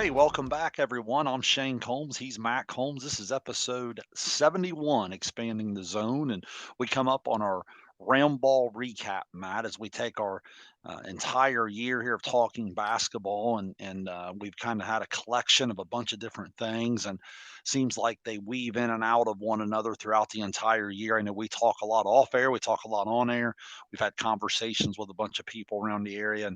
Hey, welcome back, everyone. I'm Shane Combs. He's Matt Combs. This is episode 71, Expanding the Zone. And we come up on our round ball recap, Matt, as we take our entire year here of talking basketball. And we've kind of had a collection of a bunch of different things. And seems like they weave in and out of one another throughout the entire year. I know we talk a lot off air, we talk a lot on air. We've had conversations with a bunch of people around the area.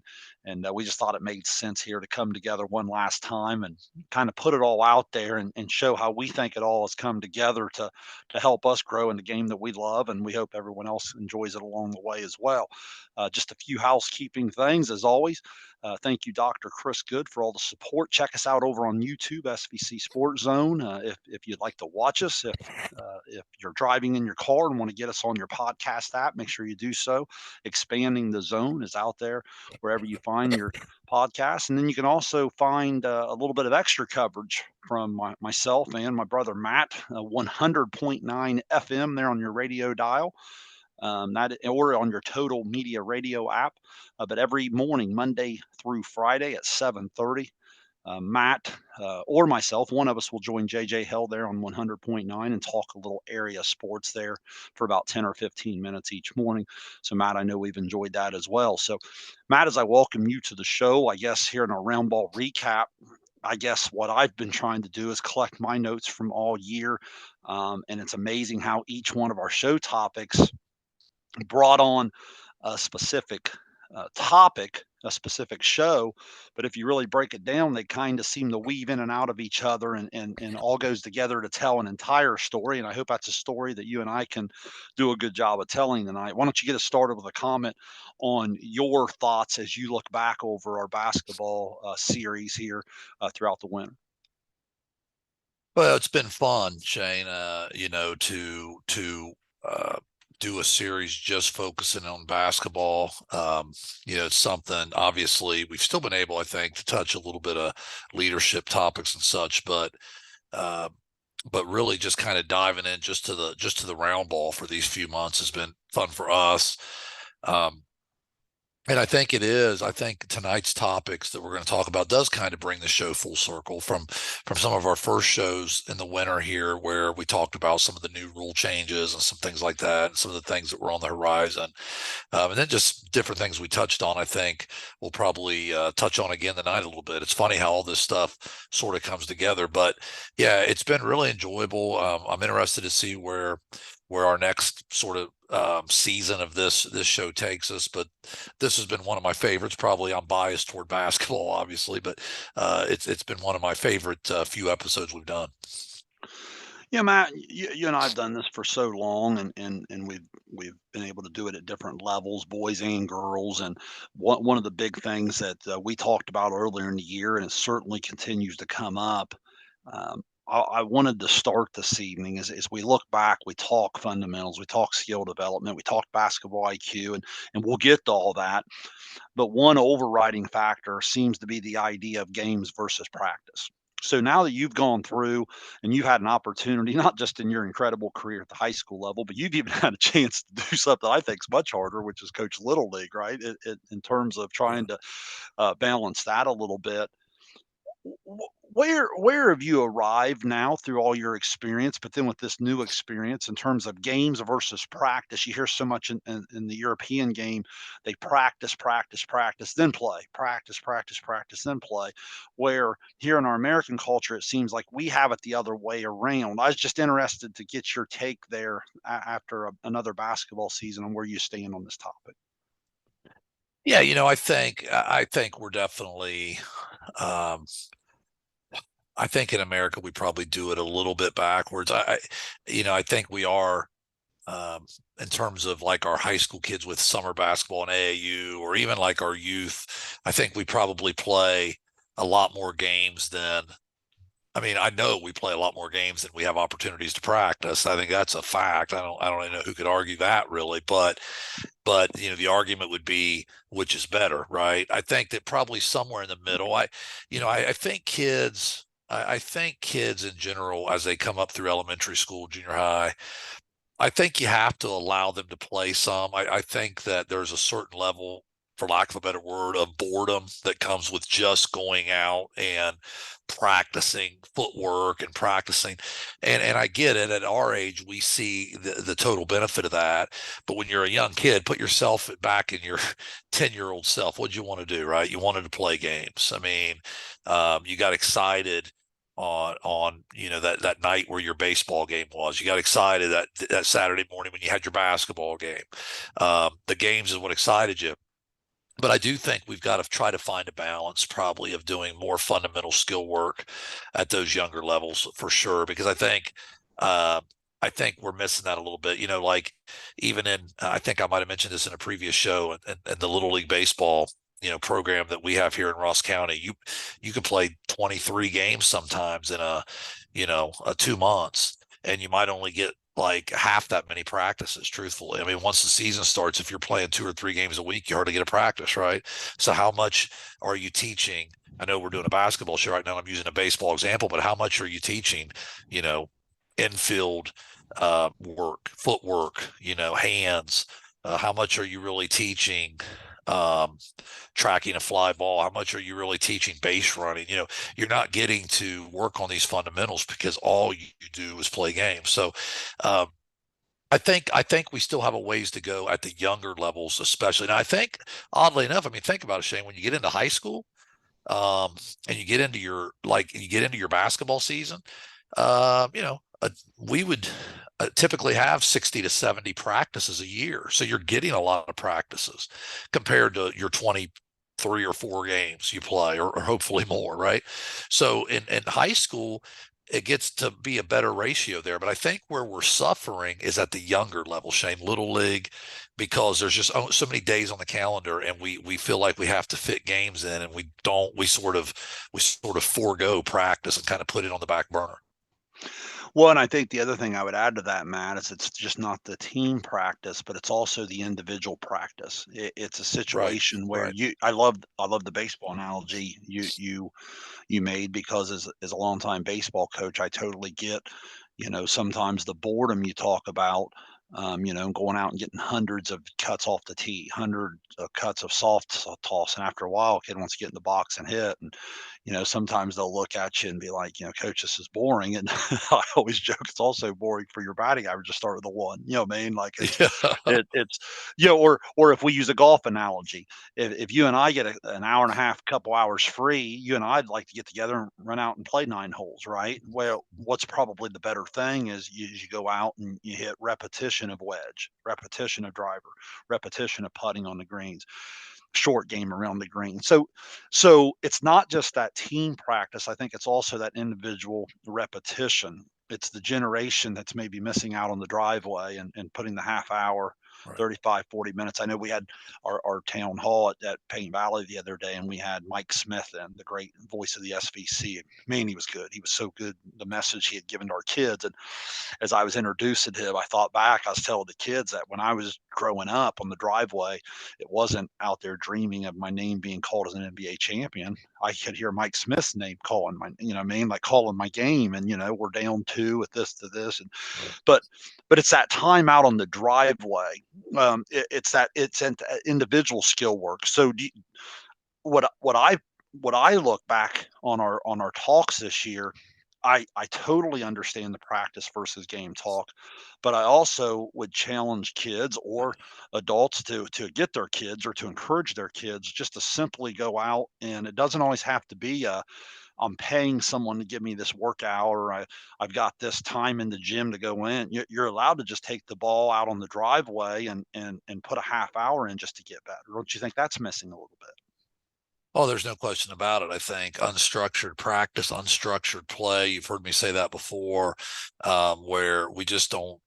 And we just thought it made sense here to come together one last time and kind of put it all out there and show how we think it all has come together to help us grow in the game that we love, and we hope everyone else enjoys it along the way as well. Just a few housekeeping things as always. Thank you, Dr. Chris Good, for all the support. Check us out over on YouTube, SVC Sports Zone, if you'd like to watch us. If you're driving in your car and want to get us on your podcast app, make sure you do so. Expanding the Zone is out there wherever you find your podcasts. And then you can also find a little bit of extra coverage from myself and my brother Matt, 100.9 FM there on your radio dial. That or on your Total Media Radio app. But every morning, Monday through Friday at 7:30, Matt or myself, one of us will join JJ Hell there on 100.9 and talk a little area sports there for about 10 or 15 minutes each morning. So, Matt, I know we've enjoyed that as well. So, Matt, as I welcome you to the show, I guess here in our round ball recap, I guess what I've been trying to do is collect my notes from all year. And it's amazing how each one of our show topics brought on a specific topic, a specific show. But if you really break it down, they kind of seem to weave in and out of each other and all goes together to tell an entire story. And I hope that's a story that you and I can do a good job of telling tonight. Why don't you get us started with a comment on your thoughts as you look back over our basketball series here throughout the winter? Well, it's been fun, Shane, to do a series just focusing on basketball. It's something, obviously, we've still been able, I think, to touch a little bit of leadership topics and such, uh, but really just kind of diving in just to the round ball for these few months has been fun for us. Um, and I think it is. I think tonight's topics that we're going to talk about does kind of bring the show full circle from some of our first shows in the winter here, where we talked about some of the new rule changes and some things like that, and some of the things that were on the horizon, and then just different things we touched on. I think we'll probably touch on again tonight a little bit. It's funny how all this stuff sort of comes together, but yeah, it's been really enjoyable. I'm interested to see where our next sort of season of this show takes us. But this has been one of my favorites. Probably I'm biased toward basketball, obviously, but it's been one of my favorite few episodes we've done. Yeah, Matt, you and I have done this for so long, and we've been able to do it at different levels, boys and girls. And one of the big things that we talked about earlier in the year, and it certainly continues to come up. I wanted to start this evening as we look back, we talk fundamentals, we talk skill development, we talk basketball IQ, and we'll get to all that. But one overriding factor seems to be the idea of games versus practice. So now that you've gone through and you've had an opportunity, not just in your incredible career at the high school level, but you've even had a chance to do something I think is much harder, which is coach little league, right? In terms of trying to balance that a little bit. Where have you arrived now through all your experience, but then with this new experience in terms of games versus practice? You hear so much in the European game, they practice, practice, practice, then play, practice, practice, practice, then play. Where here in our American culture, it seems like we have it the other way around. I was just interested to get your take there after another basketball season and where you stand on this topic. Yeah, I think we're definitely. Um, I think in America we probably do it a little bit backwards. I think we are, um, in terms of like our high school kids with summer basketball and AAU, or even like our youth. I think we probably play a lot more games than. I mean, I know we play a lot more games than we have opportunities to practice. I think that's a fact. I don't really know who could argue that really, but the argument would be which is better, right? I think that probably somewhere in the middle. I think I think kids in general, as they come up through elementary school, junior high, I think you have to allow them to play some. I think that there's a certain level for lack of a better word, of boredom that comes with just going out and practicing footwork and practicing. And I get it. At our age, we see the total benefit of that. But when you're a young kid, put yourself back in your 10-year-old self. What'd you want to do, right? You wanted to play games. I mean, you got excited on that night where your baseball game was. You got excited that Saturday morning when you had your basketball game. The games is what excited you. But I do think we've got to try to find a balance, probably, of doing more fundamental skill work at those younger levels for sure. Because uh, I think we're missing that a little bit. Like even in, I think I might have mentioned this in a previous show, and the Little League Baseball, program that we have here in Ross County. You can play 23 games sometimes in a 2 months, and you might only get like half that many practices, truthfully. I mean, once the season starts, if you're playing 2 or 3 games a week, you hardly get a practice, right? So how much are you teaching? I know we're doing a basketball show right now. I'm using a baseball example, but how much are you teaching, you know, infield work, footwork, hands? How much are you really teaching um, tracking a fly ball? How much are you really teaching base running? You're not getting to work on these fundamentals because all you do is play games. So um, I think we still have a ways to go at the younger levels, especially. Now, I think oddly enough, I mean, think about it, Shane. When you get into high school, um, and you get into your basketball season, we would typically have 60 to 70 practices a year. So you're getting a lot of practices compared to your 23 or 4 games you play, or hopefully more, right? So in high school, it gets to be a better ratio there. But I think where we're suffering is at the younger level, Shane, Little League, because there's just so many days on the calendar, and we feel like we have to fit games in, and we don't. We sort of forego practice and kind of put it on the back burner. Well, and I think the other thing I would add to that, Matt, is it's just not the team practice, but it's also the individual practice. It's a Right, situation where right, I love the baseball analogy you made, because as a longtime baseball coach, I totally get, sometimes the boredom you talk about, going out and getting hundreds of cuts off the tee, hundreds of cuts of toss, and after a while, a kid wants to get in the box and hit, and sometimes they'll look at you and be like, coach, this is boring. And I always joke, it's also boring for your batting average to start with a one. You know what I mean? Like yeah. it's or if we use a golf analogy, if you and I get an hour and a half, couple hours free, you and I'd like to get together and run out and play 9 holes, right? Well, what's probably the better thing is you go out and you hit repetition of wedge, repetition of driver, repetition of putting on the greens, short game around the green. So it's not just that team practice. I think it's also that individual repetition. It's the generation that's maybe missing out on the driveway and putting the half hour, Right. 35, 40 minutes. I know we had our town hall at Payne Valley the other day, and we had Mike Smith in, the great voice of the SVC. Man, he was good. He was so good. The message he had given to our kids. And as I was introducing him, I thought back. I was telling the kids that when I was growing up on the driveway, it wasn't out there dreaming of my name being called as an NBA champion. I could hear Mike Smith's name calling my, what I mean, like calling my game, and we're down two with this to this, and Right. but but it's that time out on the driveway. It's individual skill work. So what what I what I look back on our talks this year, I totally understand the practice versus game talk, but I also would challenge kids or adults to get their kids, or to encourage their kids, just to simply go out. And it doesn't always have to be I'm paying someone to give me this workout, or I've got this time in the gym to go in. You're allowed to just take the ball out on the driveway and put a half hour in just to get better. Don't you think that's missing a little bit? Oh, there's no question about it. I think unstructured practice, unstructured play. You've heard me say that before, where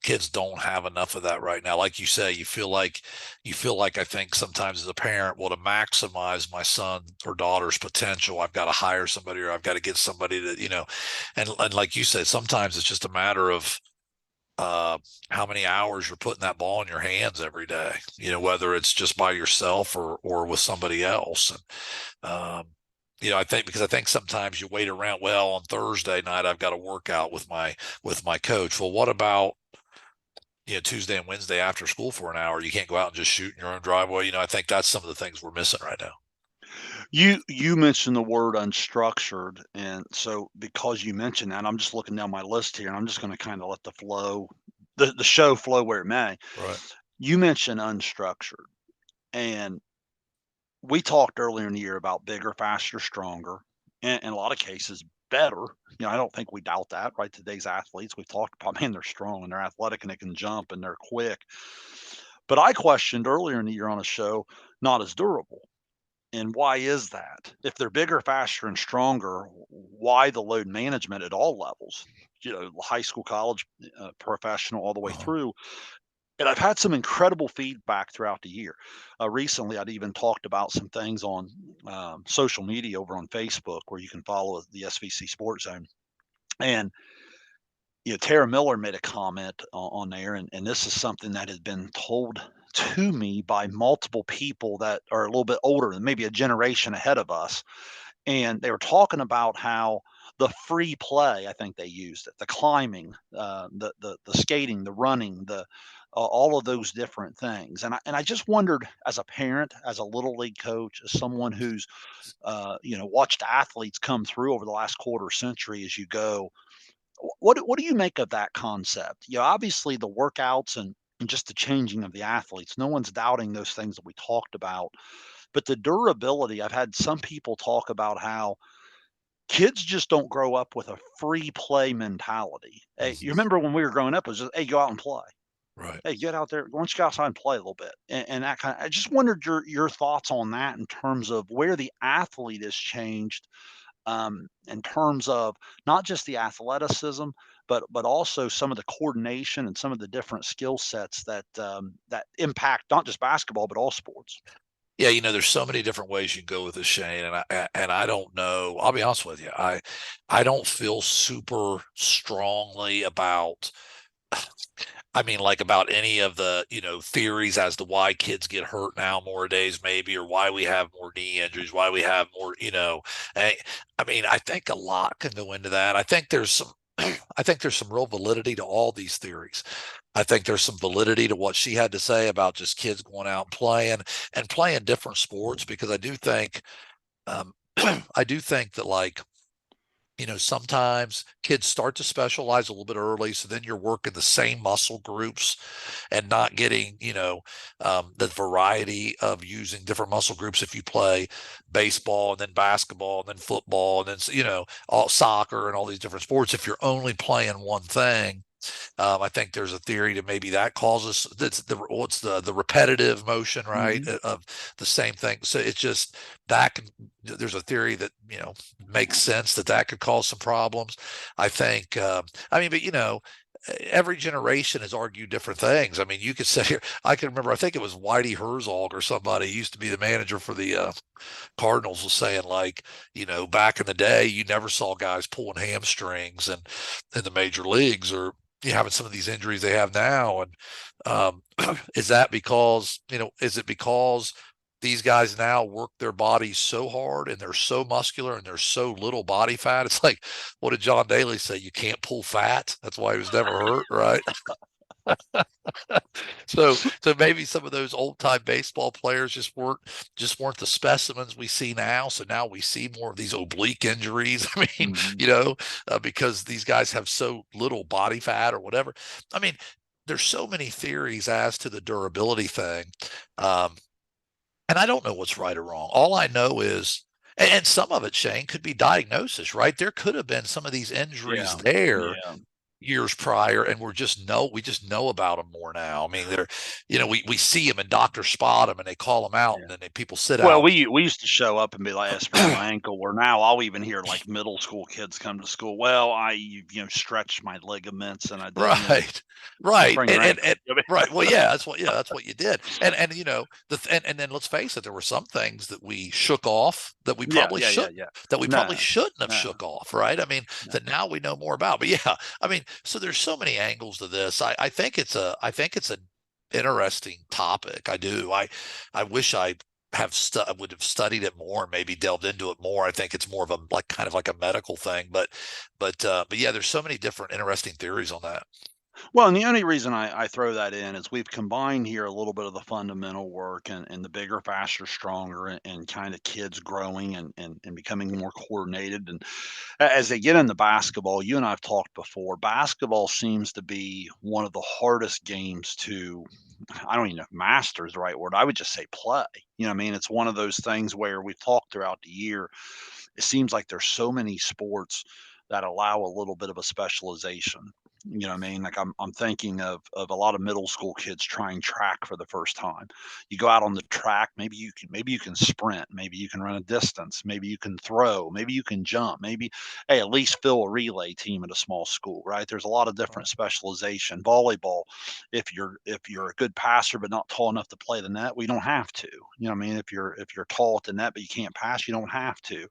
kids don't have enough of that right now. Like you say, you feel like I think sometimes as a parent, well, to maximize my son or daughter's potential, I've got to hire somebody, or I've got to get somebody and like you said, sometimes it's just a matter of uh, how many hours you're putting that ball in your hands every day, whether it's just by yourself or with somebody else. Um, I think sometimes you wait around. Well, on Thursday night, I've got to work out with my coach. Well, what about Tuesday and Wednesday after school for an hour. You can't go out and just shoot in your own driveway. I think that's some of the things we're missing right now. You mentioned the word unstructured, and so because you mentioned that, I'm just looking down my list here, and I'm just gonna kinda let the show flow where it may. Right. You mentioned unstructured, and we talked earlier in the year about bigger, faster, stronger, and in a lot of cases, better. I don't think we doubt that, right? Today's athletes, we've talked about, man, they're strong and they're athletic and they can jump and they're quick. But I questioned earlier in the year on a show, not as durable. And why is that? If they're bigger, faster, and stronger, why the load management at all levels? High school, college, professional, all the way Uh-huh. through. And I've had some incredible feedback throughout the year. Recently, I'd even talked about some things on social media over on Facebook where you can follow the SVC Sports Zone. And Tara Miller made a comment on there, and this is something that has been told to me by multiple people that are a little bit older than maybe a generation ahead of us. And they were talking about how the free play, I think they used it, the climbing, the skating, the running, the all of those different things. And I just wondered, as a parent, as a little league coach, as someone who's watched athletes come through over the last quarter century as you go, what do you make of that concept? Obviously the workouts and just the changing of the athletes. No one's doubting those things that we talked about, but the durability. I've had some people talk about how kids just don't grow up with a free play mentality. Hey, you Hmm. remember when we were growing up, it was just, hey, go out and play. Right. Hey, get out there. Why don't you go outside and play a little bit? And that kind of, I just wondered your thoughts on that in terms of where the athlete has changed, in terms of not just the athleticism, but also some of the coordination and some of the different skill sets that impact not just basketball but all sports. Yeah, there's so many different ways you can go with this, Shane, and I don't know. I'll be honest with you. I don't feel super strongly about like about any of the, theories as to why kids get hurt now more days, maybe, or why we have more knee injuries, why we have more, I, I think a lot can go into that. I think there's some, I think there's some real validity to all these theories. I think there's some validity to what she had to say about just kids going out and playing different sports, because I do think, um, I do think that, like, sometimes kids start to specialize a little bit early. So then you're working the same muscle groups and not getting, the variety of using different muscle groups if you play baseball and then basketball and then football and then, all soccer and all these different sports. If you're only playing one thing, I think there's a theory that maybe that causes that's what's the repetitive motion, right, Hmm. of the same thing. So it's just that can, there's a theory that makes sense that that could cause some problems. I think. But every generation has argued different things. You could say here, I can remember, I think it was Whitey Herzog or somebody used to be the manager for the Cardinals, was saying, like, back in the day, you never saw guys pulling hamstrings and in the major leagues, or having some of these injuries they have now. And is that because, is it because these guys now work their bodies so hard and they're so muscular and there's so little body fat? It's like, what did John Daly say? You can't pull fat. That's why he was never hurt, right? So maybe some of those old time baseball players just weren't the specimens we see now. So now we see more of these oblique injuries. Hmm. Because these guys have so little body fat or whatever. I mean, there's so many theories as to the durability thing, um, and I don't know what's right or wrong. All I know is, and some of it, Shane, could be diagnosis, right? There could have been some of these injuries Yeah, there yeah, years prior, and we just know about them more now. They're, we see them and doctors spot them and they call them out, yeah. and then people sit Well, out. we used to show up and be like, "I sprained my ankle," where now I'll even hear, like, middle school kids come to school, "Well, stretched my ligaments and I did, Right, right, sprain your and ankle." I mean, right. Well, yeah, that's what you did, and and then let's face it, there were some things that we shook off that we yeah, probably yeah, yeah, shouldn't yeah. that we probably No, shouldn't have no, shook off, right? no. That now we know more about. But yeah, so there's so many angles to this. I think it's an interesting topic. I do. I wish I would have studied it more, maybe delved into it more. I think it's more of a, kind of like a medical thing, but yeah, there's so many different interesting theories on that. Well, and the only reason I throw that in is we've combined here a little bit of the fundamental work and the bigger, faster, stronger, and kind of kids growing and becoming more coordinated. And as they get into basketball, you and I have talked before, basketball seems to be one of the hardest games to, I don't even know if master is the right word. I would just say play. You know what I mean? It's one of those things where we've talked throughout the year. It seems like there's so many sports that allow a little bit of a specialization. You know what I mean? Like I'm thinking of a lot of middle school kids trying track for the first time. You go out on the track, maybe you can sprint, maybe you can run a distance, maybe you can throw, maybe you can jump, maybe hey, at least fill a relay team at a small school, right? There's a lot of different specialization. Volleyball, if you're a good passer but not tall enough to play the net, we don't have to. You know what I mean? If you're tall at the net but you can't pass, you don't have to.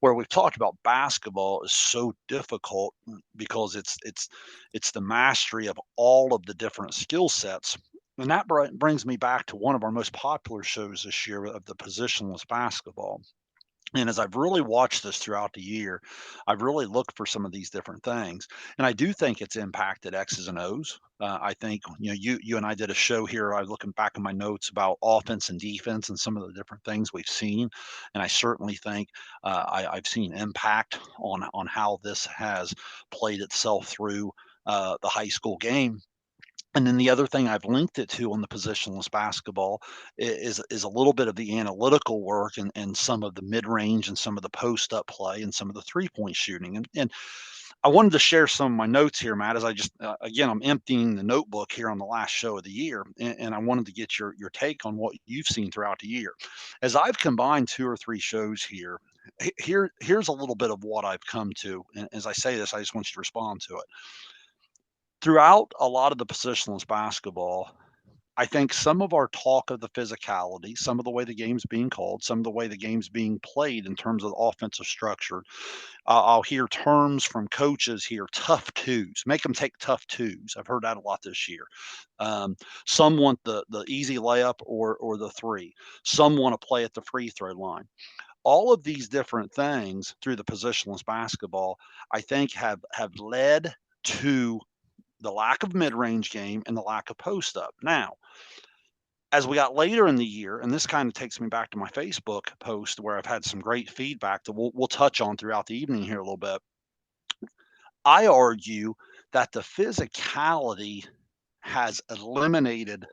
Where we've talked about basketball is so difficult because it's the mastery of all of the different skill sets. And that brings me back to one of our most popular shows this year of the positionless basketball. And as I've really watched this throughout the year, I've really looked for some of these different things, and I do think it's impacted X's and O's. I think you and I did a show here. I was looking back in my notes about offense and defense and some of the different things we've seen, and I certainly think I've seen impact on how this has played itself through the high school game. And then the other thing I've linked it to on the positionless basketball is a little bit of the analytical work and some of the mid range and some of the post up play and some of the 3-point shooting. And I wanted to share some of my notes here, Matt, as I just again I'm emptying the notebook here on the last show of the year, and I wanted to get your take on what you've seen throughout the year. As I've combined two or three shows here, here's a little bit of what I've come to. And as I say this, I just want you to respond to it. Throughout a lot of the positionless basketball, I think some of our talk of the physicality, some of the way the game's being called, some of the way the game's being played in terms of offensive structure, I'll hear terms from coaches here, tough twos, make them take tough twos. I've heard that a lot this year. Um, some want the easy layup or the three. Some want to play at the free throw line. All of these different things through the positionless basketball, I think have led to the lack of mid-range game and the lack of post up. Now, as we got later in the year, and this kind of takes me back to my Facebook post where I've had some great feedback that we'll touch on throughout the evening here a little bit. I argue that the physicality has eliminated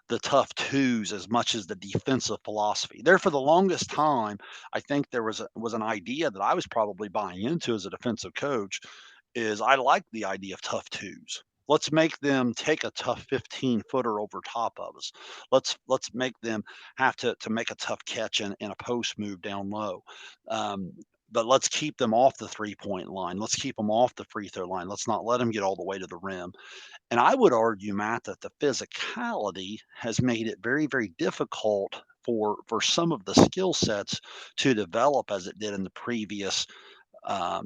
the tough twos as much as the defensive philosophy. There for the longest time, I think there was an idea that I was probably buying into as a defensive coach is I like the idea of tough twos. Let's make them take a tough 15 footer over top of us. Let's make them have to make a tough catch and a post move down low. Um, but let's keep them off the 3-point line. Let's keep them off the free throw line. Let's not let them get all the way to the rim. And I would argue, Matt, that the physicality has made it very, very difficult for some of the skill sets to develop as it did in the previous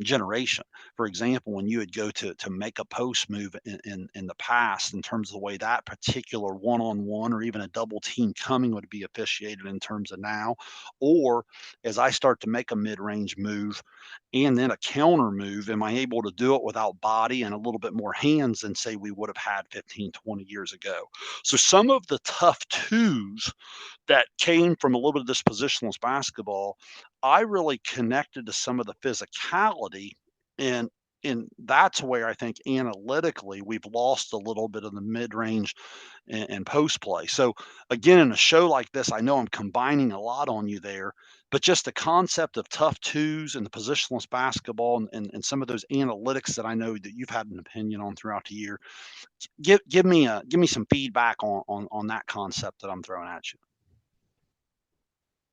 generation. For example, when you would go to make a post move in the past, in terms of the way that particular one on one or even a double team coming would be officiated in terms of now, or as I start to make a mid range move and then a counter move, am I able to do it without body and a little bit more hands than say we would have had 15, 20 years ago? So some of the tough twos that came from a little bit of this positionless basketball, I really connected to some of the physicality, and that's where I think analytically we've lost a little bit of the mid range and post play. So again, in a show like this, I know I'm combining a lot on you there, but just the concept of tough twos and the positionless basketball and some of those analytics that I know that you've had an opinion on throughout the year. Give me some feedback on that concept that I'm throwing at you.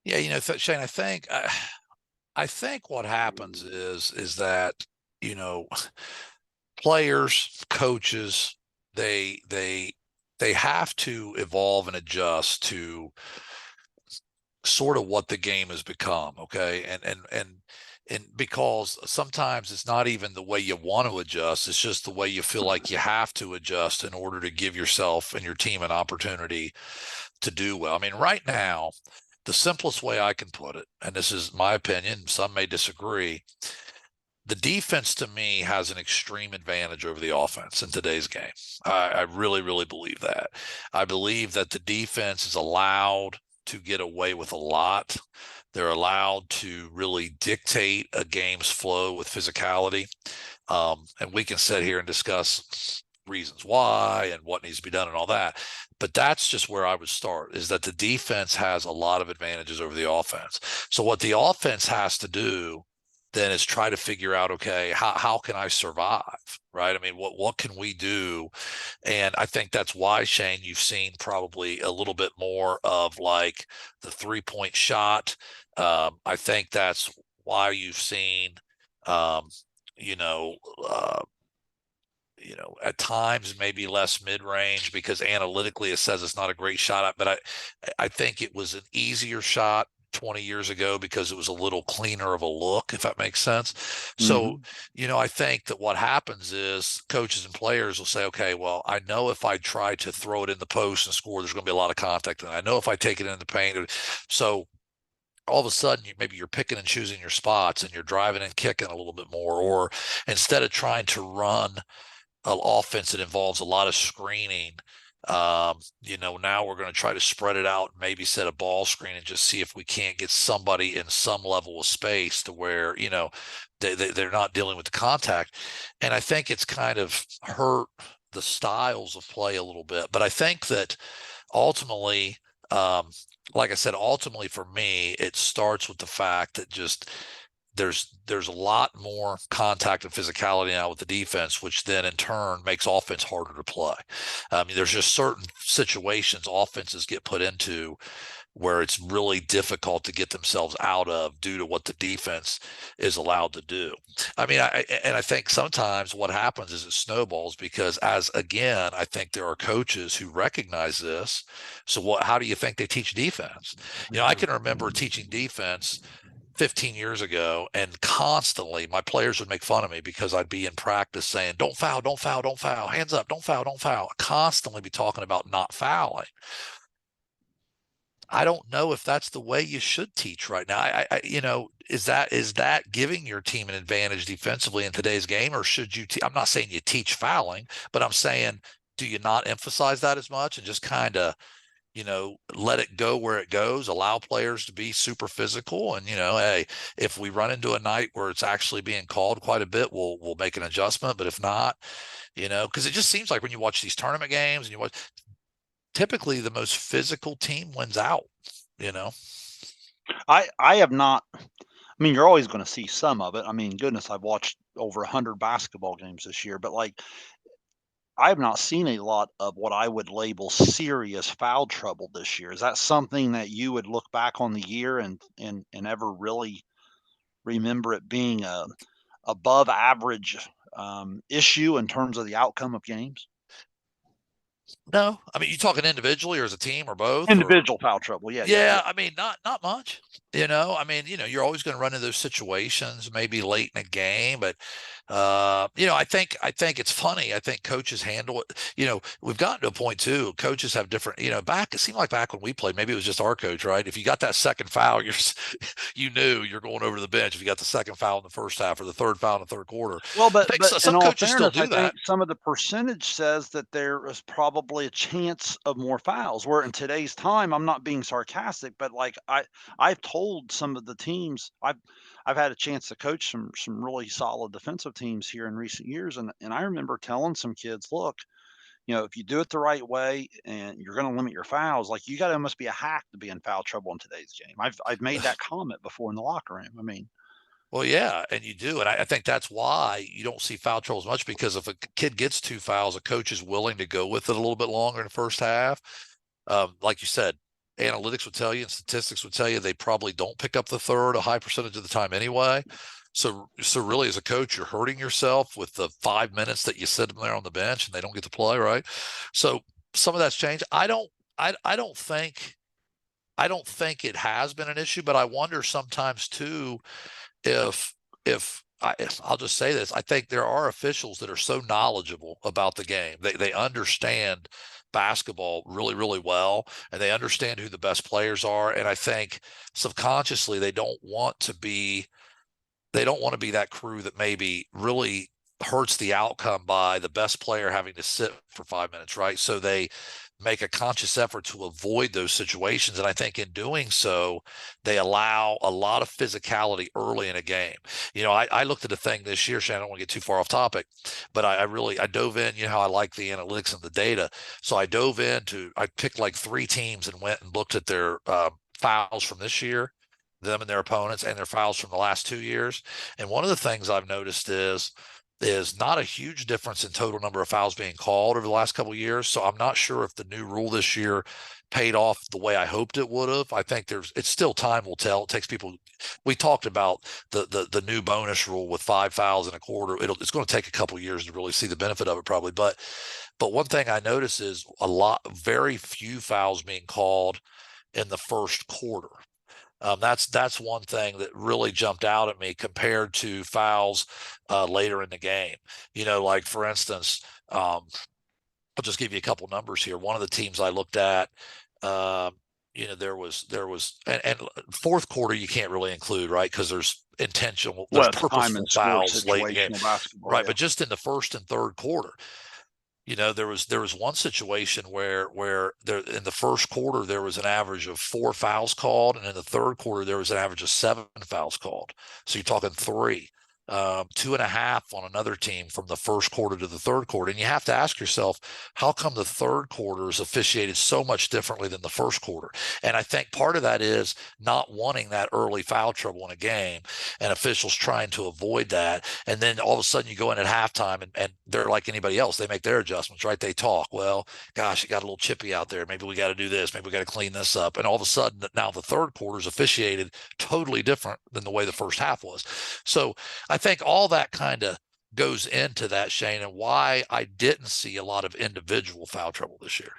Yeah, Shane, I think what happens is that you know players, coaches, they they they have to evolve and adjust to sort of what the game has become. Okay, and because sometimes it's not even the way you want to adjust, it's just the way you feel like you have to adjust in order to give yourself and your team an opportunity to do well. I mean, right now, the simplest way I can put it, and this is my opinion, some may disagree, the defense to me has an extreme advantage over the offense in today's game. I really, really believe that. I believe that the defense is allowed to get away with a lot. They're allowed to really dictate a game's flow with physicality. And we can sit here and discuss reasons why and what needs to be done and all that. But that's just where I would start, is that the defense has a lot of advantages over the offense. So what the offense has to do then is try to figure out, okay, how can I survive? Right. I mean, what can we do? And I think that's why, Shayne, you've seen probably a little bit more of like the 3-point shot. I think that's why you've seen um, you know, uh, at times maybe less mid-range because analytically it says it's not a great shot. But I think it was an easier shot 20 years ago because it was a little cleaner of a look, if that makes sense. So, Hmm. I think that what happens is coaches and players will say, okay, well, I know if I try to throw it in the post and score, there's going to be a lot of contact. And I know if I take it in the paint, so all of a sudden maybe you're picking and choosing your spots and you're driving and kicking a little bit more, or instead of trying to run an offense that involves a lot of screening, now we're going to try to spread it out and maybe set a ball screen and just see if we can't get somebody in some level of space to where, they're not dealing with the contact. And I think it's kind of hurt the styles of play a little bit. But I think that ultimately, um, like I said, ultimately for me, it starts with the fact that just there's a lot more contact and physicality now with the defense, which then in turn makes offense harder to play. I mean, there's just certain situations offenses get put into where it's really difficult to get themselves out of due to what the defense is allowed to do. I mean, I think sometimes what happens is it snowballs because, as again, I think there are coaches who recognize this. So how do you think they teach defense? I can remember teaching defense 15 years ago, and constantly my players would make fun of me because I'd be in practice saying, don't foul, don't foul, don't foul, hands up, don't foul, don't foul. Constantly be talking about not fouling. I don't know if that's the way you should teach right now. Is that giving your team an advantage defensively in today's game, or should you? I'm not saying you teach fouling, but I'm saying, do you not emphasize that as much and just kind of, let it go where it goes, allow players to be super physical, and hey, if we run into a night where it's actually being called quite a bit, we'll make an adjustment. But if not, because it just seems like when you watch these tournament games and you watch, typically the most physical team wins out, you know? I have not. I mean, you're always going to see some of it. I mean, goodness, I've watched over 100 basketball games this year, but like I have not seen a lot of what I would label serious foul trouble this year. Is that something that you would look back on the year and ever really remember it being a above average issue in terms of the outcome of games? No, I mean, you talking individually or as a team or both, or Individual foul trouble. Yeah, yeah, yeah, yeah. I mean, not much. I mean, you're always going to run into those situations, maybe late in a game, but I think it's funny. I think coaches handle it. We've gotten to a point too. Coaches have different. It seemed like back when we played, maybe it was just our coach, right? If you got that second foul, you knew you're going over to the bench. If you got the second foul in the first half or the third foul in the third quarter, Well, I think but in some all coaches still fairness, I do think that. some of the percentage says that there is probably a chance of more fouls. Where in today's time, I'm not being sarcastic, but like I've told some of the teams I've had a chance to coach some really solid defensive teams here in recent years, and I remember telling some kids, look, if you do it the right way and you're going to limit your fouls, like you got to almost be a hack to be in foul trouble in today's game. I've made that comment before in the locker room. I mean, Well, yeah, and you do, and I think that's why you don't see foul trouble as much because if a kid gets two fouls, a coach is willing to go with it a little bit longer in the first half. Like you said, analytics would tell you and statistics would tell you they probably don't pick up the third a high percentage of the time anyway. So really, as a coach, you're hurting yourself with the 5 minutes that you sit them there on the bench and they don't get to play, right? So some of that's changed. I don't think it has been an issue, but I wonder sometimes too if I'll just say this, I think there are officials that are so knowledgeable about the game. They understand basketball really, really well, and they understand who the best players are. And I think subconsciously they don't want to be they don't want to be that crew that maybe really hurts the outcome by the best player having to sit for 5 minutes, right? So they make a conscious effort to avoid those situations. And I think in doing so, they allow a lot of physicality early in a game. I looked at a thing this year, Shane, I don't want to get too far off topic, but I dove in, how I like the analytics and the data. So I picked like 3 teams and went and looked at their fouls from this year, them and their opponents, and their fouls from the last 2 years. And one of the things I've noticed is not a huge difference in total number of fouls being called over the last couple of years. So I'm not sure if the new rule this year paid off the way I hoped it would have. I think it's still time will tell. It takes people. We talked about the new bonus rule with 5 fouls in a quarter. It's going to take a couple of years to really see the benefit of it probably. But one thing I notice is very few fouls being called in the first quarter. That's one thing that really jumped out at me compared to fouls later in the game. Like for instance, I'll just give you a couple numbers here. One of the teams I looked at, there was, and fourth quarter you can't really include, right? Because there's Well, it's time purposeful and score fouls late in the game, situational basketball, right? yeah. But just in the first and third quarter, there was one situation where there in the first quarter there was an average of 4 fouls called, and in the third quarter there was an average of 7 fouls called. So you're talking three, 2.5 on another team from the first quarter to the third quarter. And you have to ask yourself, how come the third quarter is officiated so much differently than the first quarter? And I think part of that is not wanting that early foul trouble in a game, and officials trying to avoid that. And then all of a sudden you go in at halftime and they're like anybody else. They make their adjustments, right? They talk, well, gosh, it got a little chippy out there. Maybe we got to do this. Maybe we got to clean this up. And all of a sudden now the third quarter is officiated totally different than the way the first half was. So I think all that kind of goes into that, Shayne, and why I didn't see a lot of individual foul trouble this year.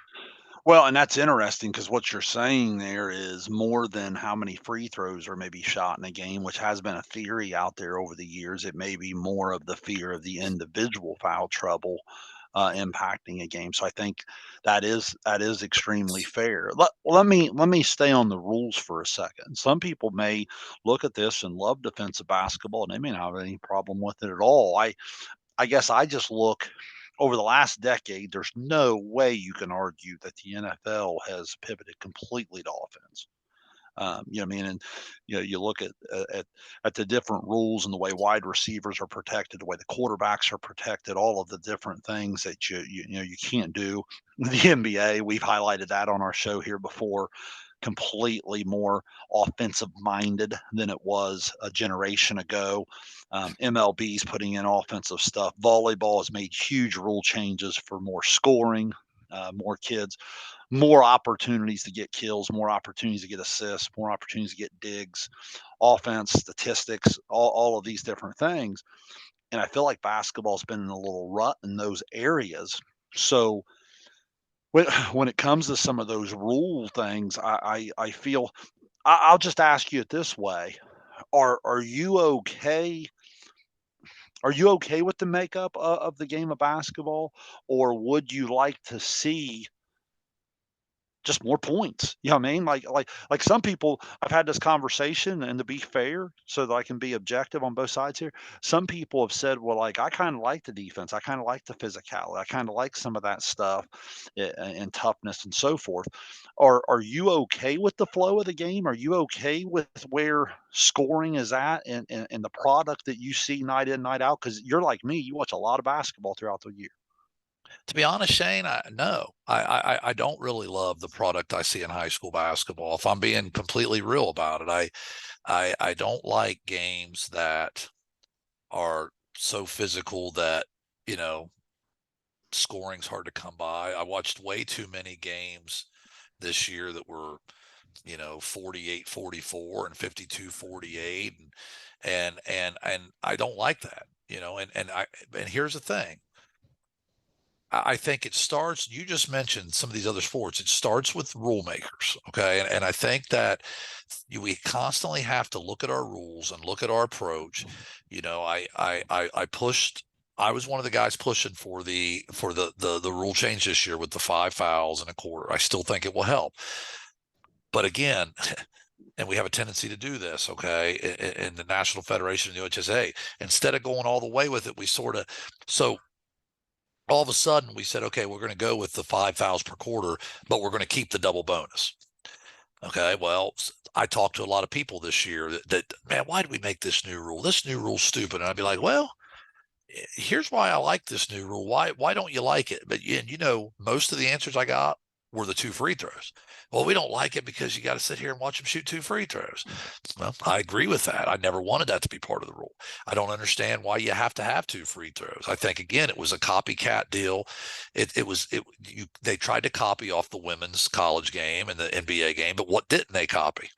Well, and that's interesting because what you're saying there is more than how many free throws are maybe shot in a game, which has been a theory out there over the years. It may be more of the fear of the individual foul trouble impacting a game. So I think that is extremely fair. Let me stay on the rules for a second. Some people may look at this and love defensive basketball, and they may not have any problem with it at all. I guess I just look over the last decade, there's no way you can argue that the NFL has pivoted completely to offense. You know what I mean? And you look at the different rules and the way wide receivers are protected, the way the quarterbacks are protected, all of the different things that you can't do. The NBA, we've highlighted that on our show here before, completely more offensive minded than it was a generation ago. MLB's putting in offensive stuff. Volleyball has made huge rule changes for more scoring, more kids, more opportunities to get kills, more opportunities to get assists, more opportunities to get digs, offense, statistics, all of these different things. And I feel like basketball's been in a little rut in those areas. So when it comes to some of those rule things, I feel I'll just ask you it this way. Are you okay? Are you okay with the makeup of the game of basketball, or would you like to see just more points? You know what I mean? Like some people, I've had this conversation, and to be fair, so that I can be objective on both sides here, some people have said, well, like, I kind of like the defense. I kind of like the physicality. I kind of like some of that stuff and toughness and so forth. Are you okay with the flow of the game? Are you okay with where scoring is at and the product that you see night in, night out? Because you're like me, you watch a lot of basketball throughout the year. To be honest, Shayne, no, I don't really love the product I see in high school basketball. If I'm being completely real about it, I don't like games that are so physical that, you know, scoring's hard to come by. I watched way too many games this year that were, 48-44 and 52-48. And I don't like that, and here's the thing. I think it starts, you just mentioned some of these other sports. It starts with rule makers. Okay. And I think that we constantly have to look at our rules and look at our approach. I was one of the guys pushing for the rule change this year with the 5 fouls in a quarter. I still think it will help. But again, and we have a tendency to do this, okay, in the National Federation and the OHSA. Instead of going all the way with it, we sort of, so all of a sudden we said, okay, we're going to go with the 5 fouls per quarter, but we're going to keep the double bonus. Okay, well, I talked to a lot of people this year that man, why did we make this new rule? This new rule's stupid. And I'd be like, well, here's why I like this new rule. Why don't you like it? But most of the answers I got were the 2 free throws. Well, we don't like it because you got to sit here and watch them shoot 2 free throws. Well, I agree with that. I never wanted that to be part of the rule. I don't understand why you have to have 2 free throws. I think again, it was a copycat deal. They tried to copy off the women's college game and the NBA game, but what didn't they copy?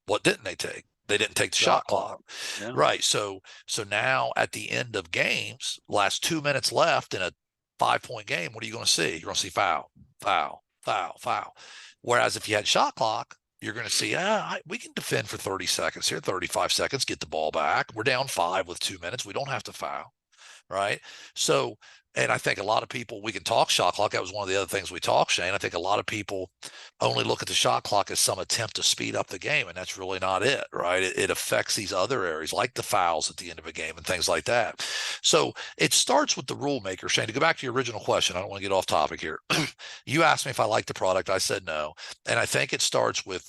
What didn't they take? They didn't take the shot clock. Yeah. Right. So now at the end of games, last 2 minutes left in a 5 point game, what are you going to see? You're going to see foul, foul, foul, foul. Whereas if you had shot clock, you're going to see, we can defend for 30 seconds here, 35 seconds, get the ball back. We're down 5 with 2 minutes. We don't have to foul. Right. So, and I think a lot of people, we can talk shot clock. That was one of the other things we talked, Shayne. I think a lot of people only look at the shot clock as some attempt to speed up the game, and that's really not it, right? It affects these other areas like the fouls at the end of a game and things like that. So it starts with the rule maker, Shayne. To go back to your original question, I don't want to get off topic here. You asked me if I liked the product. I said no. And I think it starts with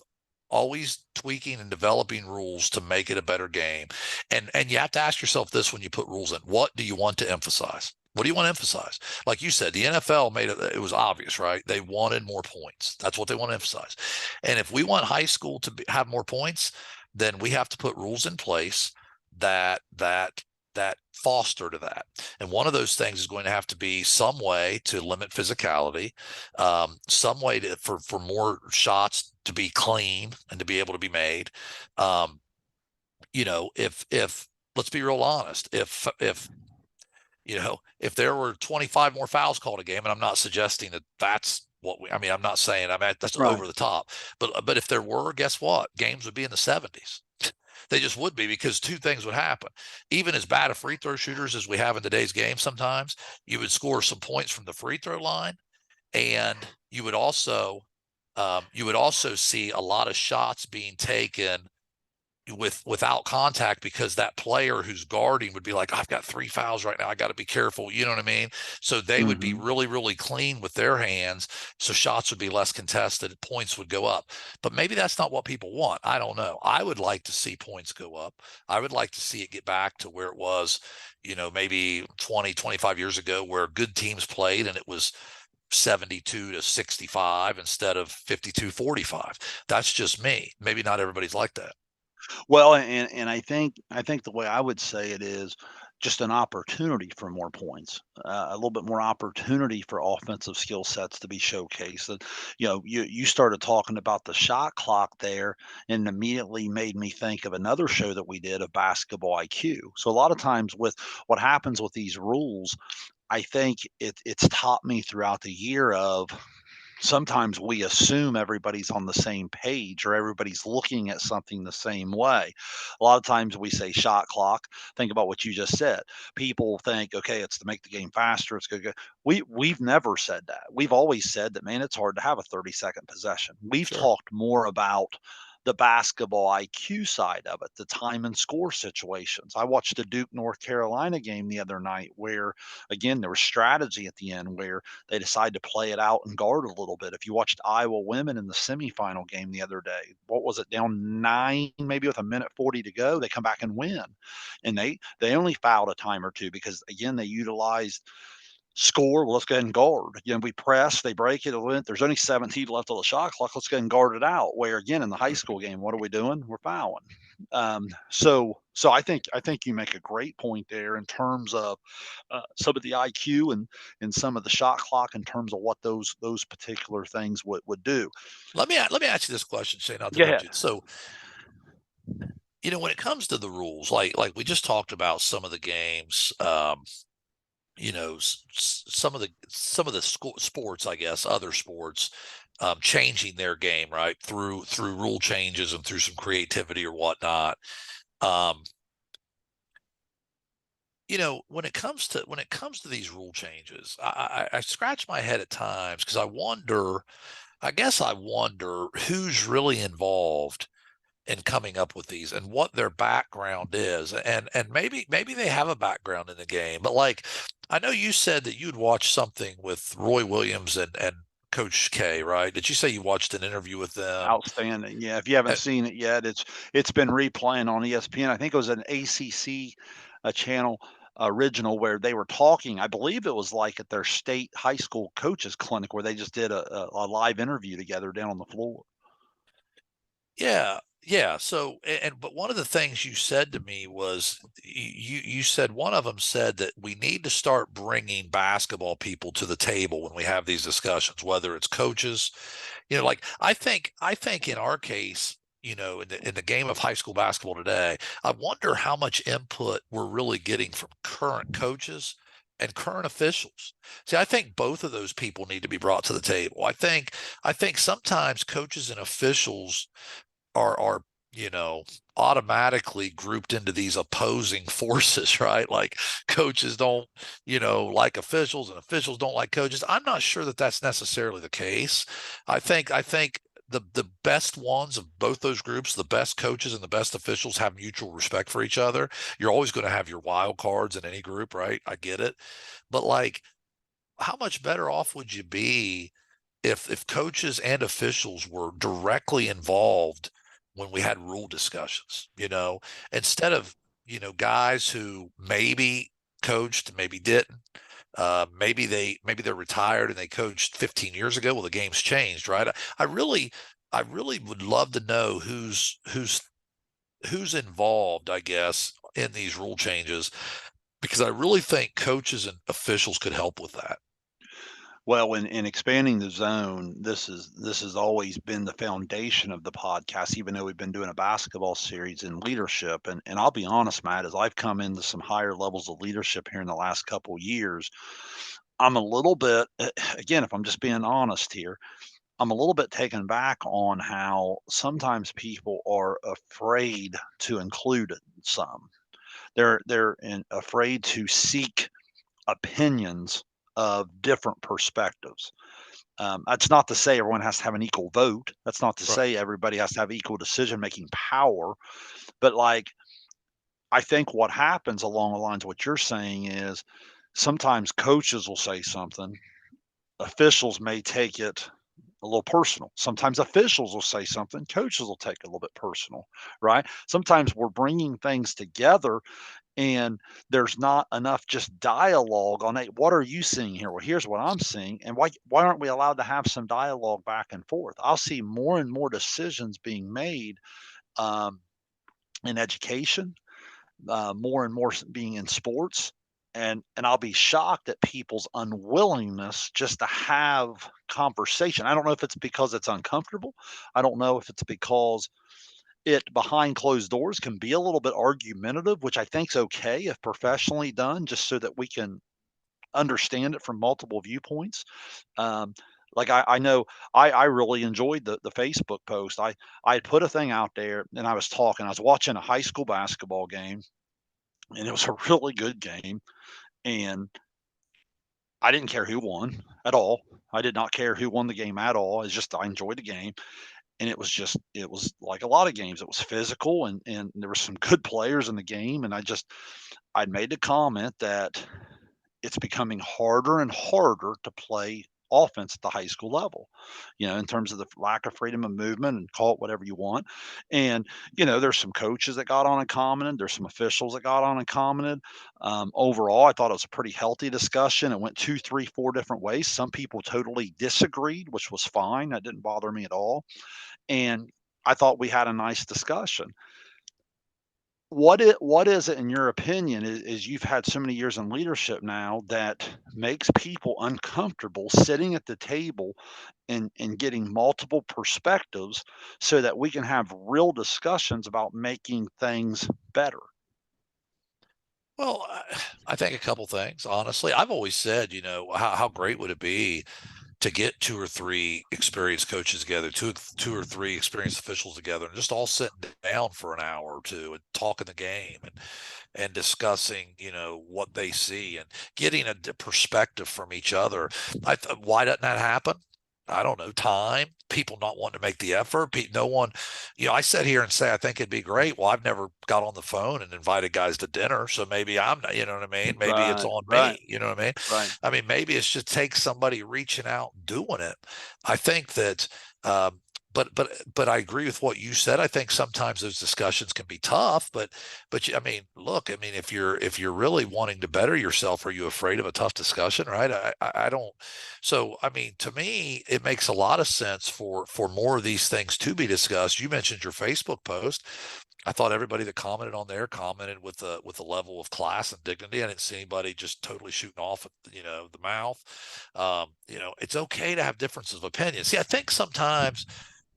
always tweaking and developing rules to make it a better game. And you have to ask yourself this when you put rules in. What do you want to emphasize? What do you want to emphasize? Like you said, the NFL made it was obvious, right? They wanted more points. That's what they want to emphasize. And if we want high school to have more points, then we have to put rules in place that foster to that. And one of those things is going to have to be some way to limit physicality, some way for more shots to be clean and to be able to be made. Um, if let's be real honest, if there were 25 more fouls called a game, and I'm not suggesting that that's what I mean, I'm not saying that's Right. over the top, but if there were, guess what? Games would be in the 70s. They just would be because 2 things would happen. Even as bad of free throw shooters as we have in today's game, sometimes you would score some points from the free throw line, and you would also see a lot of shots being taken without contact because that player who's guarding would be like, I've got 3 fouls right now. I got to be careful. You know what I mean? So they would be really, really clean with their hands. So shots would be less contested. Points would go up. But maybe that's not what people want. I don't know. I would like to see points go up. I would like to see it get back to where it was, maybe 20, 25 years ago where good teams played and it was 72 to 65 instead of 52-45. That's just me. Maybe not everybody's like that. Well, and I think the way I would say it is just an opportunity for more points, a little bit more opportunity for offensive skill sets to be showcased. And, you started talking about the shot clock there, and immediately made me think of another show that we did of basketball IQ. So a lot of times with what happens with these rules, I think it's taught me throughout the year of sometimes we assume everybody's on the same page or everybody's looking at something the same way. A lot of times we say shot clock. Think about what you just said. People think, okay, it's to make the game faster. It's good. We've never said that. We've always said that, man, it's hard to have a 30-second possession. We've Sure. talked more about the basketball IQ side of it, the time and score situations. I watched the Duke North Carolina game the other night where, again, there was strategy at the end where they decide to play it out and guard a little bit. If you watched Iowa women in the semifinal game the other day, what was it, down 9, maybe with a minute 40 to go, they come back and win. And they only fouled a time or two because again they utilized score. Well, let's go ahead and guard. We press, they break it. There's only 17 left on the shot clock. Let's go ahead and guard it out. Where again in the high school game, what are we doing? We're fouling. So I think you make a great point there in terms of some of the IQ and some of the shot clock in terms of what those particular things would do. Let me ask you this question, Shane. I'll Go interrupt ahead. you. So, when it comes to the rules, like we just talked about some of the games, some of the sports, I guess, other sports, changing their game right through rule changes and through some creativity or whatnot. Um, when it comes to these rule changes, I scratch my head at times because I guess I wonder who's really involved in coming up with these and what their background is. And maybe they have a background in the game, but like I know you said that you'd watch something with Roy Williams and Coach K, right? Did you say you watched an interview with them? Outstanding. Yeah, if you haven't Uh, seen it yet, it's been replaying on ESPN. I think it was an ACC channel original where they were talking. I believe it was like at their state high school coaches clinic where they just did a live interview together down on the floor. Yeah, yeah. So, but one of the things you said to me was you said one of them said that we need to start bringing basketball people to the table when we have these discussions, whether it's coaches, like I think in our case, in the game of high school basketball today, I wonder how much input we're really getting from current coaches and current officials. See, I think both of those people need to be brought to the table. I think sometimes coaches and officials are automatically grouped into these opposing forces, right? Like coaches don't like officials and officials don't like coaches. I'm not sure that that's necessarily the case. I think the best ones of both those groups, the best coaches and the best officials, have mutual respect for each other. You're always going to have your wild cards in any group, right? I get it, but like, how much better off would you be if coaches and officials were directly involved when we had rule discussions, instead of, guys who maybe coached, maybe didn't, maybe they're retired and they coached 15 years ago. Well, the game's changed, right? I really would love to know who's involved, I guess, in these rule changes, because I really think coaches and officials could help with that. Well, in expanding the zone, this has always been the foundation of the podcast, even though we've been doing a basketball series in leadership. And I'll be honest, Matt, as I've come into some higher levels of leadership here in the last couple years, I'm a little bit, again, if I'm just being honest here, I'm a little bit taken back on how sometimes people are afraid to include some. Afraid to seek opinions of different perspectives. That's not to say everyone has to have an equal vote. That's not to Right. say everybody has to have equal decision making power. But like, I think what happens along the lines of what you're saying is sometimes coaches will say something, officials may take it a little personal. Sometimes officials will say something, coaches will take it a little bit personal, right? Sometimes we're bringing things together and there's not enough just dialogue on, hey, what are you seeing here? Well, here's what I'm seeing. And why aren't we allowed to have some dialogue back and forth? I'll see more and more decisions being made um, in education, more and more being in sports. And I'll be shocked at people's unwillingness just to have conversation. I don't know if it's because it's uncomfortable. I don't know if it's because it behind closed doors can be a little bit argumentative, which I think's okay if professionally done, just so that we can understand it from multiple viewpoints. Um, like I know I really enjoyed the Facebook post. I had put a thing out there and I was talking. I was watching a high school basketball game and it was a really good game. And I didn't care who won at all. I did not care who won the game at all. It's just I enjoyed the game. And it was like a lot of games. It was physical and there were some good players in the game. And I'd made the comment that it's becoming harder and harder to play offense at the high school level, in terms of the lack of freedom of movement and call it whatever you want. And, there's some coaches that got on and commented. There's some officials that got on and commented. Overall, I thought it was a pretty healthy discussion. It went two, three, four different ways. Some people totally disagreed, which was fine. That didn't bother me at all. And I thought we had a nice discussion. What is it in your opinion is you've had so many years in leadership now that makes people uncomfortable sitting at the table and getting multiple perspectives so that we can have real discussions about making things better? Well, I think a couple things. Honestly, I've always said, how great would it be to get two or three experienced coaches together, two or three experienced officials together, and just all sitting down for an hour or two and talking the game and discussing, what they see and getting a perspective from each other. Why doesn't that happen? I don't know, time, people not wanting to make the effort. No one, I sit here and say, I think it'd be great. Well, I've never got on the phone and invited guys to dinner. So maybe I'm not, you know what I mean? Maybe it's Right, on right, me. You know what I mean? right. I mean, maybe it's just takes somebody reaching out and doing it. I think that, um, but I agree with what you said. I think sometimes those discussions can be tough, but I mean, look, I mean, if you're really wanting to better yourself, are you afraid of a tough discussion, right? I don't. So, I mean, to me, it makes a lot of sense for more of these things to be discussed. You mentioned your Facebook post. I thought everybody that commented on there commented with a level of class and dignity. I didn't see anybody just totally shooting off at the mouth. It's okay to have differences of opinion. See, I think sometimes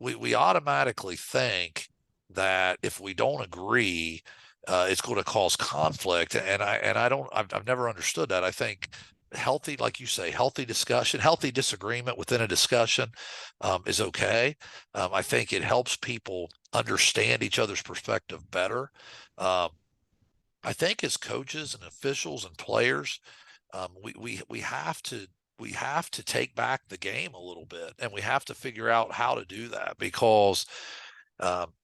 we automatically think that if we don't agree, it's going to cause conflict, and I don't. I've never understood that. I think healthy, like you say, healthy discussion, healthy disagreement within a discussion is okay. I think it helps people understand each other's perspective better. Um, I think as coaches and officials and players, we have to take back the game a little bit, and we have to figure out how to do that because um,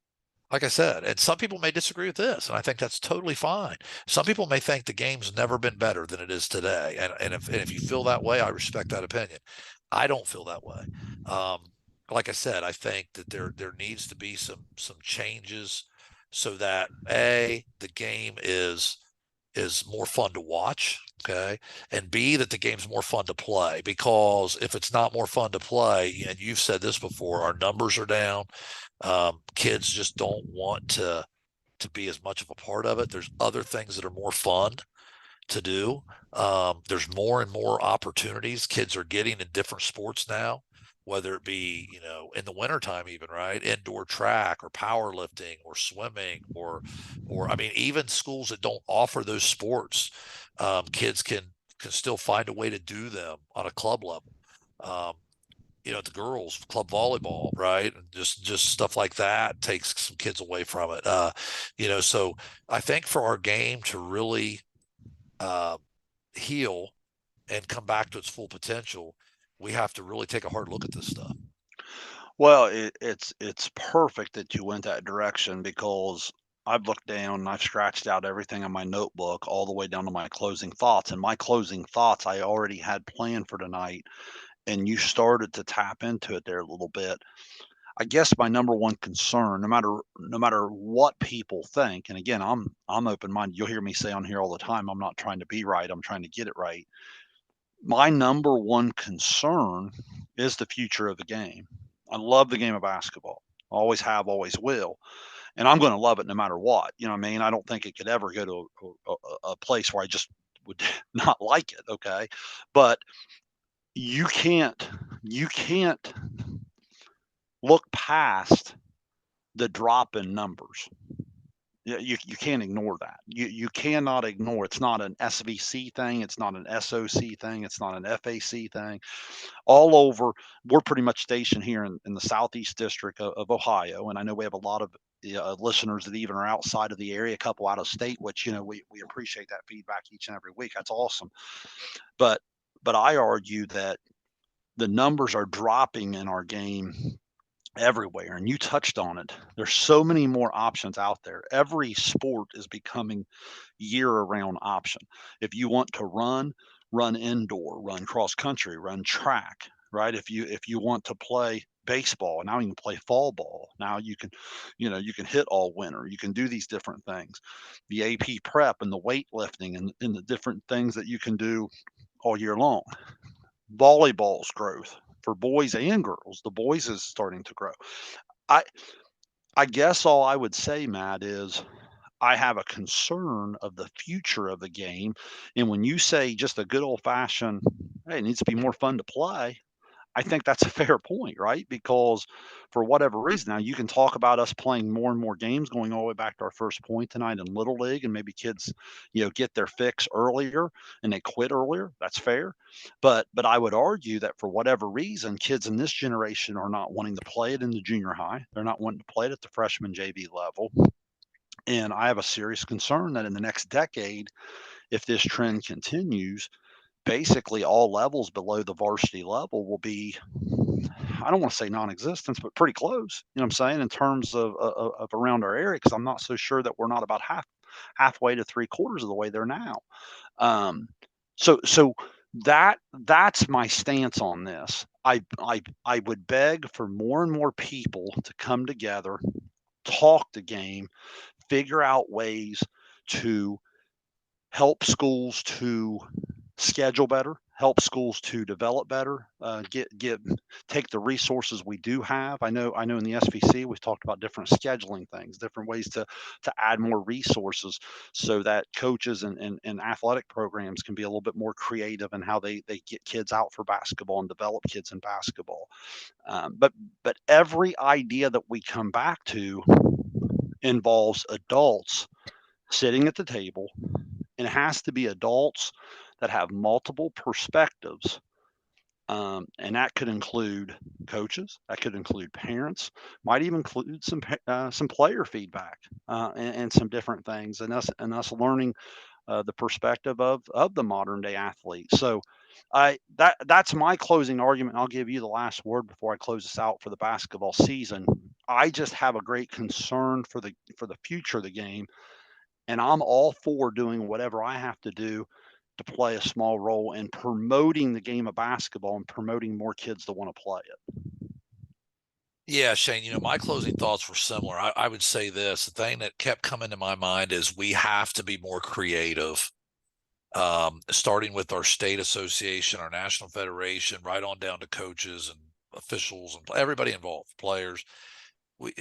like I said, and some people may disagree with this, and I think that's totally fine. Some people may think the game's never been better than it is today, and if you feel that way, I respect that opinion. I don't feel that way. Um, like I said, I think that there needs to be some changes so that the game is more fun to watch, okay, and B, that the game's more fun to play. Because if it's not more fun to play, and you've said this before, our numbers are down. Kids just don't want to be as much of a part of it. There's other things that are more fun to do. There's more and more opportunities kids are getting in different sports now, whether it be, in the wintertime, even, right? Indoor track or powerlifting or swimming or I mean, even schools that don't offer those sports, kids can still find a way to do them on a club level. Um, the girls club volleyball, right? And just stuff like that takes some kids away from it. So I think for our game to really uh, heal and come back to its full potential, we have to really take a hard look at this stuff. Well, it's perfect that you went that direction because I've looked down and I've scratched out everything in my notebook all the way down to my closing thoughts. And my closing thoughts I already had planned for tonight, and you started to tap into it there a little bit. I guess my number one concern, no matter what people think, and again, I'm open minded. You'll hear me say on here all the time, I'm not trying to be right. I'm trying to get it right. My number one concern is the future of the game. I love the game of basketball. Always have, always will. And I'm going to love it no matter what. You know what I mean? I don't think it could ever go to a place where I just would not like it. Okay. But you can't, you can't look past the drop in numbers. Yeah, you can't ignore that. You cannot ignore. It's not an SVC thing. It's not an SOC thing. It's not an FAC thing. All over, we're pretty much stationed here in the southeast district of Ohio, and I know we have a lot of listeners that even are outside of the area, a couple out of state, which we appreciate that feedback each and every week. That's awesome. But but I argue that the numbers are dropping in our game everywhere, and you touched on it. There's so many more options out there. Every sport is becoming year-round option. If you want to run indoor, run cross country, run track, right? If you want to play baseball, now you can play fall ball. Now you can hit all winter. You can do these different things. The AP prep and the weightlifting and the different things that you can do all year long. Volleyball's growth for boys and girls. The boys is starting to grow. I I guess all I would say, Matt, is I have a concern of the future of the game. And when you say just a good old fashioned, hey, it needs to be more fun to play, I think that's a fair point, right? Because for whatever reason, now you can talk about us playing more and more games, going all the way back to our first point tonight in Little League, and maybe kids, get their fix earlier and they quit earlier. That's fair. But I would argue that for whatever reason, kids in this generation are not wanting to play it in the junior high. They're not wanting to play it at the freshman JV level. And I have a serious concern that in the next decade, if this trend continues, basically all levels below the varsity level will be I don't want to say non-existence, but pretty close. You know what I'm saying in terms of around our area because I'm not so sure that we're not about halfway to three quarters of the way there now. Um, so that's my stance on this. I would beg for more and more people to come together, talk the game, figure out ways to help schools to schedule better, help schools to develop better, get take the resources we do have. I know in the SVC we've talked about different scheduling things, different ways to add more resources so that coaches and athletic programs can be a little bit more creative in how they get kids out for basketball and develop kids in basketball. But every idea that we come back to involves adults sitting at the table, and it has to be adults that have multiple perspectives. And that could include coaches, that could include parents, might even include some player feedback and some different things, and us learning the perspective of the modern day athlete. So, that's my closing argument. I'll give you the last word before I close this out for the basketball season. I just have a great concern for the future of the game, and I'm all for doing whatever I have to do to play a small role in promoting the game of basketball and promoting more kids to want to play it. Yeah, Shayne, my closing thoughts were similar. I would say this, the thing that kept coming to my mind is we have to be more creative, starting with our state association, our national federation, right on down to coaches and officials and everybody involved, players. we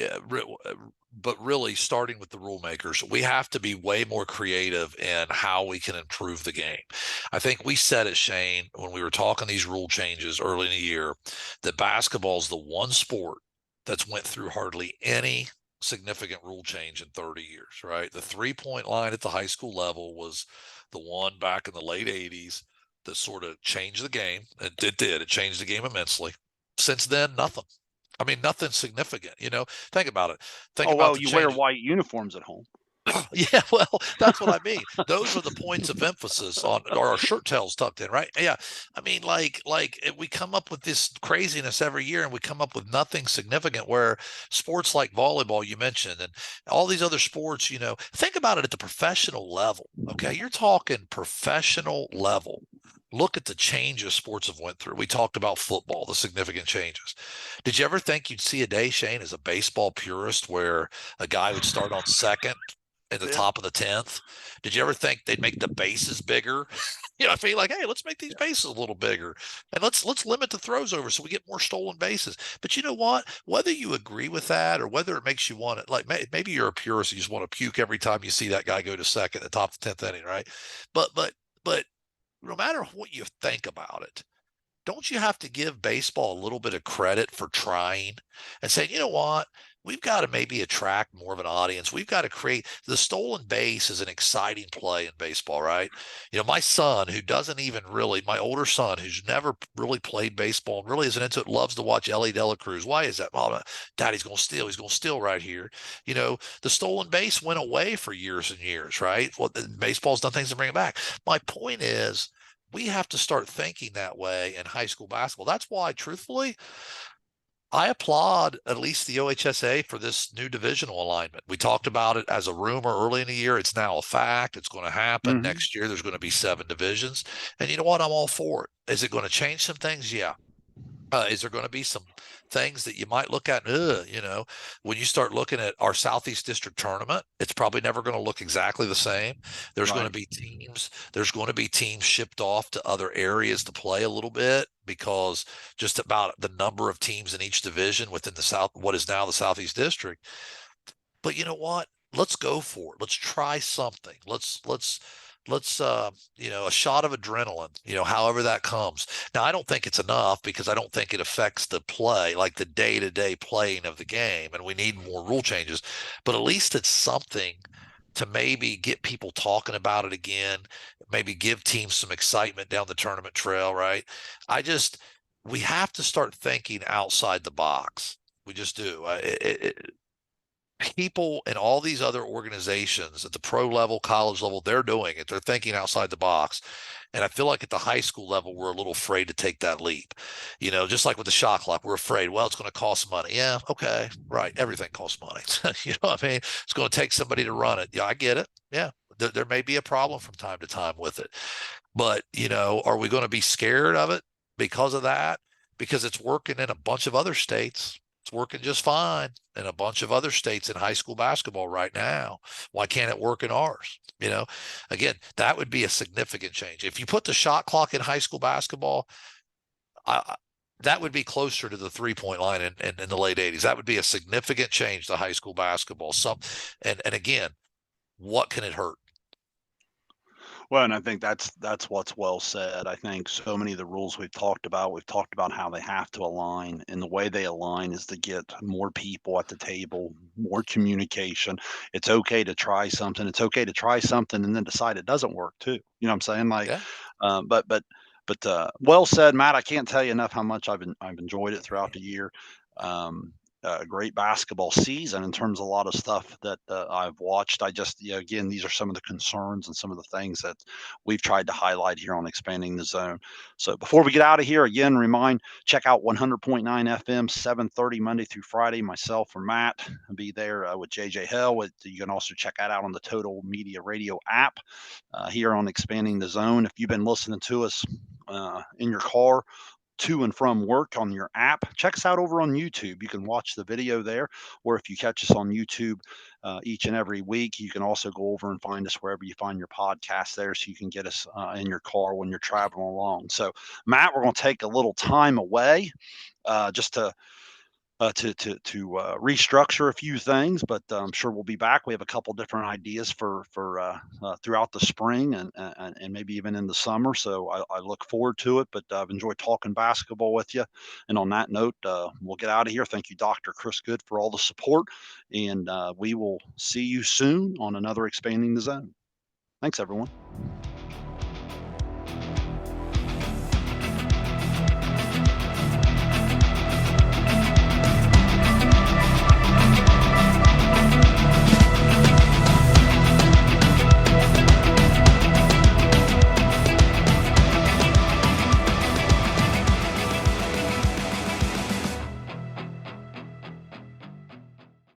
but really starting with the rule makers, we have to be way more creative in how we can improve the game. I think we said it, Shayne, when we were talking these rule changes early in the year, that basketball is the one sport that's went through hardly any significant rule change in 30 years, right? The 3-point line at the high school level was the one back in the late 80s that sort of changed the game. It changed the game immensely. Since then, nothing. I mean, nothing significant, Think about it. Think Oh about well, the you wear changes. white uniforms at home. Yeah, well, that's what I mean. Those are the points of emphasis on our shirt tails tucked in, right? Yeah. I mean, we come up with this craziness every year and we come up with nothing significant where sports like volleyball you mentioned and all these other sports, think about it at the professional level. Okay. You're talking professional level. Look at the changes sports have went through. We talked about football, the significant changes. Did you ever think you'd see a day, Shayne, as a baseball purist where a guy would start on second at the Yeah, top of the 10th? Did you ever think they'd make the bases bigger? I feel like, hey, let's make these yeah. bases a little bigger and let's limit the throws over so we get more stolen bases. But you know what? Whether you agree with that or whether it makes you want to, like maybe you're a purist, you just want to puke every time you see that guy go to second at the top of the 10th inning, right? But no matter what you think about it, don't you have to give baseball a little bit of credit for trying and saying, you know what? We've got to maybe attract more of an audience. We've got to create the stolen base is an exciting play in baseball, right? My son, who doesn't even really, my older son, who's never really played baseball and really isn't into it, loves to watch Ellie Dela Cruz. Why is that? Oh, Daddy's going to steal. He's going to steal right here. The stolen base went away for years and years, right? Well, baseball's done things to bring it back. My point is, we have to start thinking that way in high school basketball. That's why, truthfully, I applaud at least the OHSA for this new divisional alignment. We talked about it as a rumor early in the year. It's now a fact. It's going to happen Hmm. next year. There's going to be 7 divisions. And you know what? I'm all for it. Is it going to change some things? Yeah. Is there going to be some things that you might look at? When you start looking at our Southeast District tournament, it's probably never going to look exactly the same. There's going to Right. be teams. There's going to be teams shipped off to other areas to play a little bit because just about the number of teams in each division within the South, what is now the Southeast District. But you know what? Let's go for it. Let's try something. Let's a shot of adrenaline, however that comes. Now, I don't think it's enough because I don't think it affects the play, like the day-to-day playing of the game, and we need more rule changes. But at least it's something to maybe get people talking about it again, maybe give teams some excitement down the tournament trail, right? I just we have to start thinking outside the box. We just do. people in all these other organizations at the pro level, college level, they're doing it. They're thinking outside the box. And I feel like at the high school level, we're a little afraid to take that leap. Just like with the shot clock, we're afraid, well, it's going to cost money. Yeah, okay, right. Everything costs money. You know what I mean? It's going to take somebody to run it. Yeah, I get it. Yeah, there may be a problem from time to time with it. But, are we going to be scared of it because of that? Because it's working in a bunch of other states. It's working just fine in a bunch of other states in high school basketball right now. Why can't it work in ours? Again, that would be a significant change. If you put the shot clock in high school basketball, I, that would be closer to the 3-point line in the late 80s. That would be a significant change to high school basketball. And again, what can it hurt? Well, and I think that's what's well said. I think so many of the rules we've talked about how they have to align, and the way they align is to get more people at the table, more communication. It's okay to try something. It's okay to try something and then decide it doesn't work too. You know what I'm saying? Like, Yeah. well said, Matt. I can't tell you enough how much I've enjoyed it throughout the year. Um, a great basketball season in terms of a lot of stuff that I've watched. I just, again, these are some of the concerns and some of the things that we've tried to highlight here on expanding the zone. So before we get out of here, again, check out 100.9 FM, 7:30 Monday through Friday. Myself or Matt will be there with JJ Hell. You can also check that out on the Total Media Radio app here on expanding the zone. If you've been listening to us in your car to and from work on your app, check us out over on YouTube. You can watch the video there, or if you catch us on YouTube each and every week, you can also go over and find us wherever you find your podcast there, so you can get us in your car when you're traveling along. So, Matt, we're going to take a little time away just to restructure a few things, but I'm sure we'll be back. We have a couple different ideas for throughout the spring and maybe even in the summer. So I look forward to it. But I've enjoyed talking basketball with you. And on that note, we'll get out of here. Thank you, Dr. Chris Good, for all the support, and we will see you soon on another expanding the zone. Thanks, everyone.